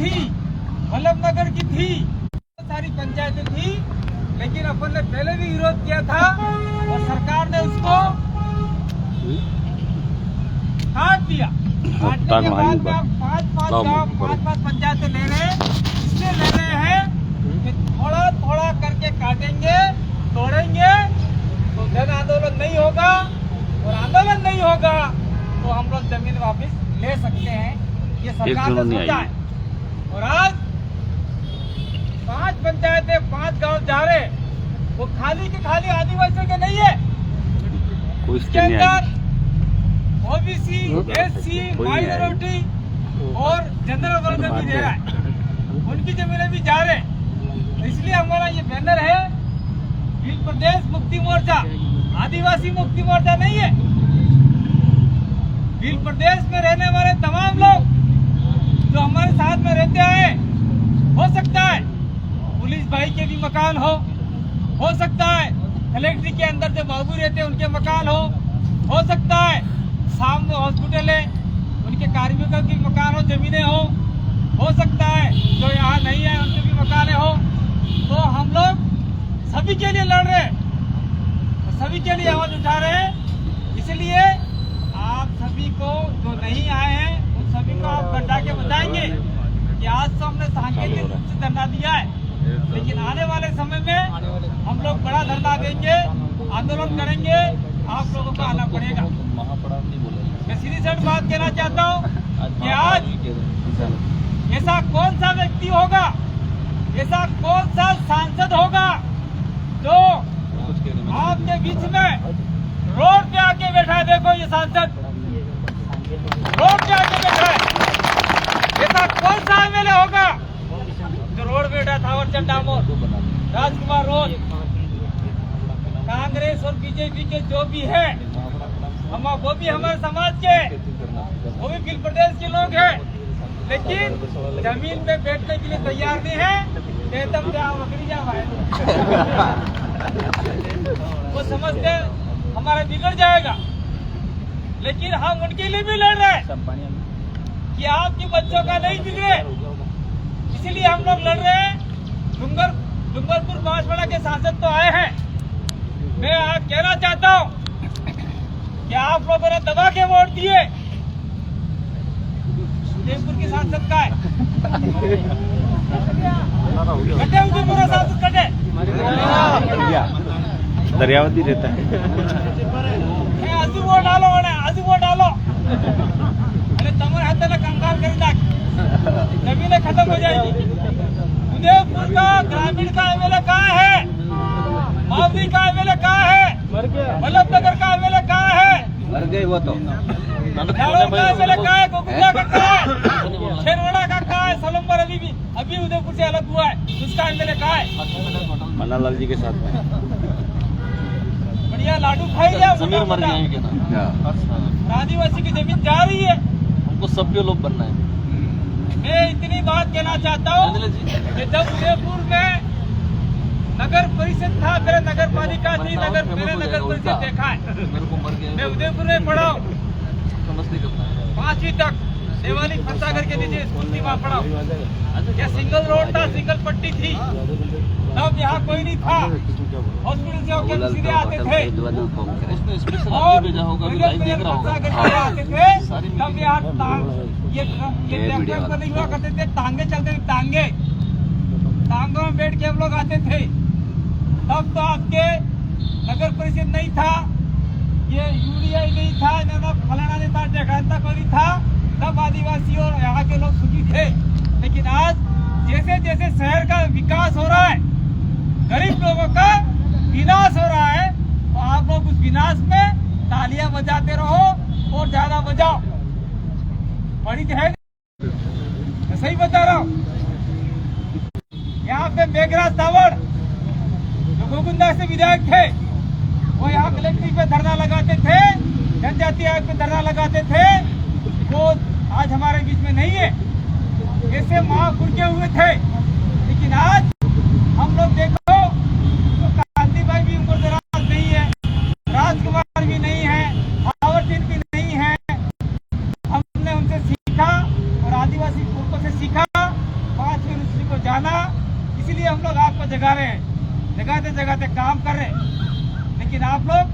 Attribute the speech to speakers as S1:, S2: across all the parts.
S1: थी, वल्लभनगर की थी, सारी पंचायतें थी, लेकिन अपन ने पहले भी विरोध किया था और सरकार ने उसको काट दिया। काटने के बाद में आप पाँच पंचायतें ले रहे हैं, इसलिए ले रहे हैं कि थोड़ा थोड़ा करके काटेंगे, तोड़ेंगे तो जन आंदोलन नहीं होगा, और आंदोलन नहीं होगा तो हम लोग जमीन वापस ले सकते हैं। ये सरकार ने सोचा है। और आज 5 पंचायतें 5 गांव जा रहे, वो खाली के खाली आदिवासियों के नहीं है, इसके अंदर ओबीसी, एससी, माइनॉरिटी और जनरल वर्ग भी दे रहा है, उनकी जमीनें भी जा रहे हैं। इसलिए हमारा ये बैनर है, भील प्रदेश मुक्ति मोर्चा, आदिवासी मुक्ति मोर्चा नहीं है। भील प्रदेश में रहने वाले तमाम लोग जो हमारे साथ में रहते हैं, हो सकता है पुलिस भाई के भी मकान हो सकता है कलेक्ट्री के अंदर जो बाबू रहते हैं उनके मकान हो सकता है सामने हॉस्पिटल है उनके कार्मिकों की मकान जमीनें हो सकता है जो यहाँ नहीं है उनके भी मकान हो। तो हम लोग सभी के लिए लड़ रहे हैं, सभी के लिए आवाज उठा रहे हैं। इसलिए आप सभी को जो नहीं आए हैं उन सभी को आप डंडा के बताएंगे कि आज तो हमने सांकेतिक रूप से धरना दिया है, लेकिन आने वाले समय में हम लोग बड़ा धरना देंगे, आंदोलन करेंगे, आप लोगों को आना पड़ेगा। मैं सीधी सीधी बात कहना चाहता हूँ कि आज ऐसा कौन सा व्यक्ति होगा, ऐसा कौन सा सांसद होगा जो आपके बीच में रोड पे आके बैठा है। देखो ये सांसद रोड पे आके बैठा है। ऐसा कौन सा एमएलए होगा जो रोड पे बैठा था? और चंडामोर राजकुमार रोज, कांग्रेस और बीजेपी के जो भी है, हम वो भी हमारे समाज के, वो भी भील प्रदेश के लोग हैं, लेकिन जमीन पे बैठने के लिए तैयार नहीं है। एकदम वो समझते हमारा बिगड़ जाएगा, लेकिन हम उनके लिए भी लड़ रहे हैं कि आपके बच्चों का नहीं बिगड़े, इसीलिए हम लोग लड़ रहे हैं। डूंगरपुर बांसवाड़ा के सांसद तो आए हैं, मैं आज कहना चाहता हूँ कि आप लोगों ने दबा के वोट दिए। उदयपुर के सांसद का है कटे, उदयपुर सांसद कटे,
S2: दरियावती रहता है।
S1: आजू वोट डालो, आजू वोट डालो। अरे तमर हाथ में कंगाल कर जमीनें खत्म हो जाएगी। उदयपुर का ग्रामीण का एमएलए कहाँ है? मावली का एमएलए कहाँ है? वल्लभनगर का एमएलए कहाँ है?
S2: मर गए वो तो।
S1: का एमएलए कहाँ है? गोकुंडा का कहाँ है? शेरवाड़ा का कहाँ है? सलम्बर अभी उदयपुर से अलग हुआ है, उसका एमएलए कहाँ है?
S2: मन्नालाल जी के साथ में
S1: बढ़िया लाडू खाई लिया।
S3: मर गए।
S1: आदिवासी की जमीन जा रही है,
S3: हमको सभ्य लोग बनना है।
S1: मैं इतनी बात कहना चाहता हूँ कि जब उदयपुर में नगर परिषद था, मेरे नगर पालिका थी, मैंने नगर परिषद देखा है। मैं उदयपुर में पढ़ा हूँ, 5वीं तक देवाली फंसागर के नीचे स्कूल थी, वहाँ पढ़ा हूँ। यह सिंगल रोड था, सिंगल पट्टी थी, तब यहाँ कोई नहीं था। हॉस्पिटल से होकर सीधे आते थे और आते थे। तब यहाँ ये ट्रैक्टर पर नहीं हुआ करते थे, टांगे चलते थे, टांगों में बैठ के हम लोग आते थे। तब तो आपके नगर परिषद नहीं था, ये यूरिया नहीं था, फलाना नहीं था, ढेकानता कोई नहीं था। तब आदिवासी और यहाँ के लोग सुखी थे। लेकिन आज जैसे जैसे शहर का विकास हो रहा है, गरीब लोगों का विनाश हो रहा है, तो आप लोग उस विनाश में तालियां बजाते रहो और ज्यादा बजाओ। बड़ी है, मैं सही बता रहा हूँ। यहाँ पे मेघराज तावड़ जो गोकुंडा से विधायक थे, वो यहाँ कलेक्ट्री पे धरना लगाते थे, जनजाति आयोग पे धरना लगाते थे, वो आज हमारे बीच में नहीं है। ऐसे महापुरुष के हुए थे, लेकिन आज हम लोग देखो तो गांधी भाई भी उम्र दराज नहीं है, राजकुमार भी नहीं है, हावरचंद भी नहीं है। हमने उनसे सीखा और आदिवासी पुरखों से सीखा जाना, इसीलिए हम लोग आपको जगा रहे हैं, जगाते जगाते काम कर रहे हैं, लेकिन आप लोग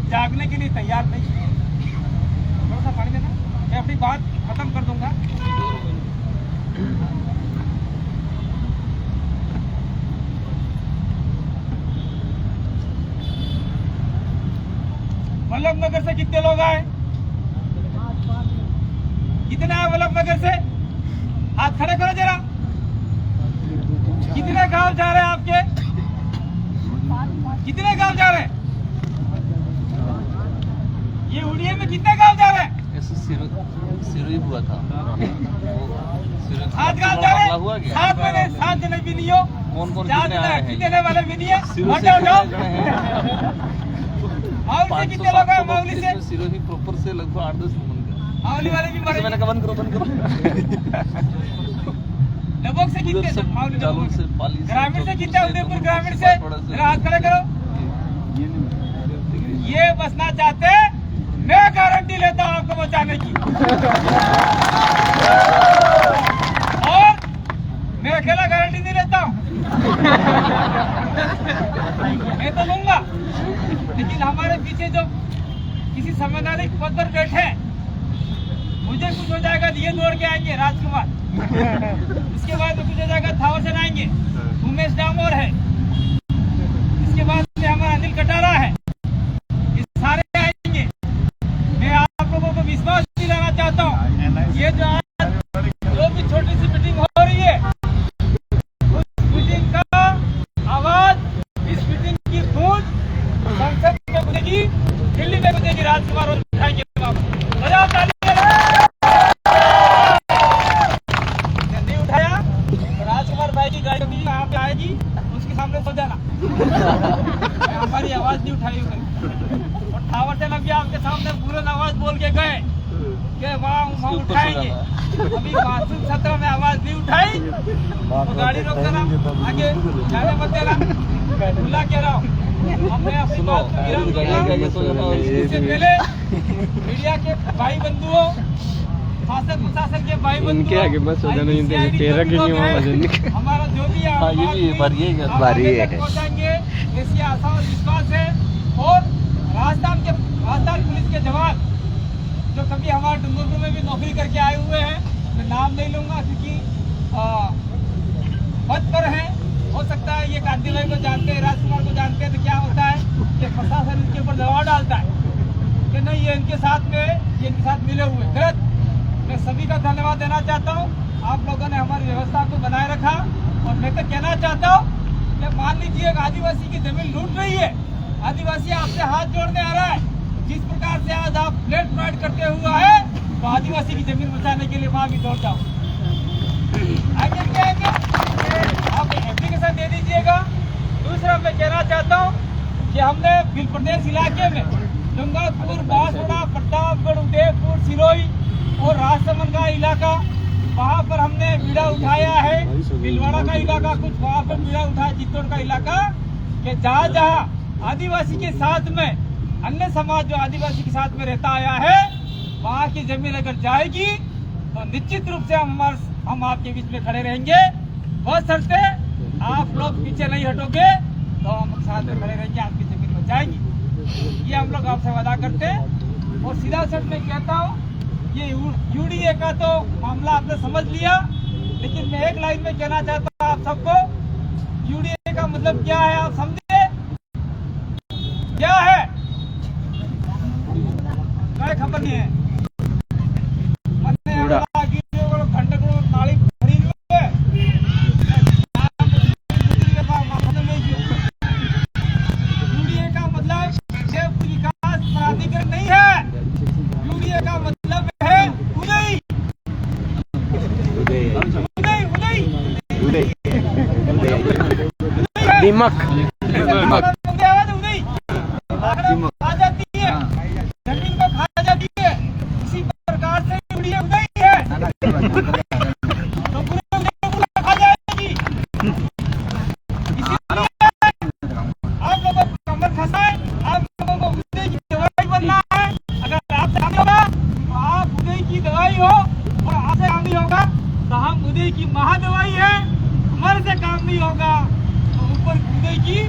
S1: जागने के लिए तैयार नहीं। थोड़ा सा पानी देना, मैं अपनी बात खत्म कर दूंगा। वल्लभनगर से कितने लोग आए? कितने आए वल्लभनगर से? हाथ खड़े करो जरा। कितने गांव जा रहे हैं आपके? कितने गांव जा रहे हैं? ये उड़िया में कितने गांव जा रहे हैं?
S3: ऐसे सिरोही हुआ था।
S1: 7 गांव जा रहे हैं। 7 महीने 7 जने भी नहीं हो।
S3: कौन
S1: कितने वाले भी नहीं है। माउली से कितने लोग हैं? माउली से
S3: सिरोही प्रॉपर से लगभग 8-10 लोग।
S1: माउली वाले भी मरे।
S3: मैंने कहा बंद करो।
S1: डबोक से कितने?
S3: से
S1: माउली
S3: जालौन से पाली से
S1: ग्रामीण से कितने? उदयपुर ग्रामीण से हाथ खड़े करो। ये बचना चाहते, मैं गारंटी लेता हूँ आपको बचाने की। और मैं अकेला गारंटी नहीं लेता हूँ, मैं तो लूंगा, लेकिन हमारे पीछे जो किसी संवैधानिक पद पर बैठे हैं, मुझे कुछ हो जाएगा ये दौड़ के आएंगे राजकुमार, इसके बाद में कुछ हो जाएगा थावरचंद आएंगे, उमेश डामोर है, इसके बाद में हमारा अनिल कटारा है, ये सारे आएंगे। मैं आप लोगों को विश्वास दिलाना चाहता हूँ, ये जो आज जो भी छोटी सी मीटिंग हो रही है, उस मीटिंग का आवाज, इस मीटिंग की गूंज संसद में बजेगी, दिल्ली में बजेगी, राजकुमार उठाएंगे। बजाओ तालियां। नहीं उठाया तो राजकुमार भाई की गाड़ी भी यहाँ पे आएगी, उसके सामने सो जाना। हमारी आवाज नहीं उठाई हुई। और थावरचंद अभी आपके सामने बुलंद आवाज बोल के गए कि वहाँ उठाएंगे। अभी मासूम सत्र में आवाज नहीं उठाई तो गाड़ी रोक देना, आगे जाने मत देना, बुला के रहो। हमने अपनी बात को विराम दिया। इससे पहले मीडिया के भाई बंधुओं, शासन प्रशासन के भाई बंधुओं, हमारा जो भी पहुंचाएंगे, ऐसी आशा और विश्वास है। और राजस्थान पुलिस के जवान जो कभी हमारे डूंगरपुर में भी नौकरी करके आए हुए हैं, मैं नाम नहीं लूंगा क्योंकि पद पर है, हो सकता है ये कांति भाई को जानते हैं, राजकुमार को जानते हैं, तो क्या होता है कि प्रशासन इनके ऊपर दबाव डालता है कि नहीं ये इनके साथ में, ये इनके साथ मिले हुए, गलत। मैं सभी का धन्यवाद देना चाहता हूँ, आप लोगों ने हमारी व्यवस्था को बनाए रखा। और मैं तो कहना चाहता हूँ कि मान लीजिए आदिवासी की जमीन लूट रही है, आदिवासी आपसे हाथ जोड़ने आ रहा है, जिस प्रकार से आज आप प्लेट प्रोवाइड करते हुआ है, तो आदिवासी की जमीन बचाने के लिए वहां भी दौड़ जाओ। आगे क्या आएंगे, आप एप्लीकेशन दे दीजिएगा। दूसरा मैं कहना चाहता हूँ कि हमने बिल प्रदेश इलाके में डूंगरपुर, बांसवाड़ा, प्रतापगढ़, उदयपुर, सिरोही और राजसमंद का इलाका, वहाँ पर हमने बीड़ा उठाया है। भीलवाड़ा का इलाका कुछ वहाँ पर बीड़ा उठाया, चित्तौड़ का इलाका, कि जहाँ आदिवासी के साथ में अन्य समाज जो आदिवासी के साथ में रहता आया है, वहाँ की जमीन अगर जाएगी तो निश्चित रूप से हम आपके बीच में खड़े रहेंगे। बहुत शर्ते, आप लोग पीछे नहीं हटोगे तो हम साथ में खड़े रहेंगे, आपकी जमीन बच जाएगी। ये हम लोग आपसे वादा करते हैं। और सीधा सच में कहता हूँ, ये यूडीए का तो मामला आपने समझ लिया, लेकिन मैं एक लाइन में कहना चाहता हूँ आप सबको, यूडीए का मतलब क्या है आप समझे? क्या है? खबर नहीं है। यूडीए का मतलब विकास प्राधिकरण नहीं है, यूडीए का मतलब है उदय।
S2: दिमक
S1: खा जाती है, जमीन को खा जाती है, इसी प्रकार से यूडीए उदय है, तो पूरे खा जाएगी। इसीलिए आप लोगों को कमर फंसाए, आप लोगों को उदय की दवाई बनना है। अगर आपसे आगे होगा तो आप उदय की दवाई हो, और आपसे आगे होगा तो हम उदय की महादवाई है। भी होगा तो ऊपर कूदेगी।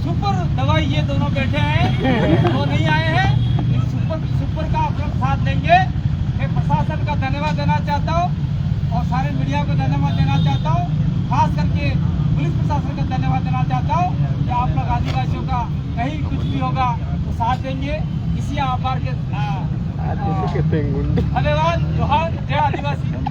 S1: सुपर दवाई ये दोनों बैठे हैं, वो नहीं आए हैं। इन सुपर का आप लोग साथ देंगे। मैं प्रशासन का धन्यवाद देना चाहता हूँ और सारे मीडिया को धन्यवाद देना चाहता हूँ। खास करके पुलिस प्रशासन का धन्यवाद देना चाहता हूँ कि आप लोग आदिवासियों का कहीं कुछ भी होगा तो साथ देंगे। इसी आभार के धन्यवाद। जोहार, जय आदिवासी।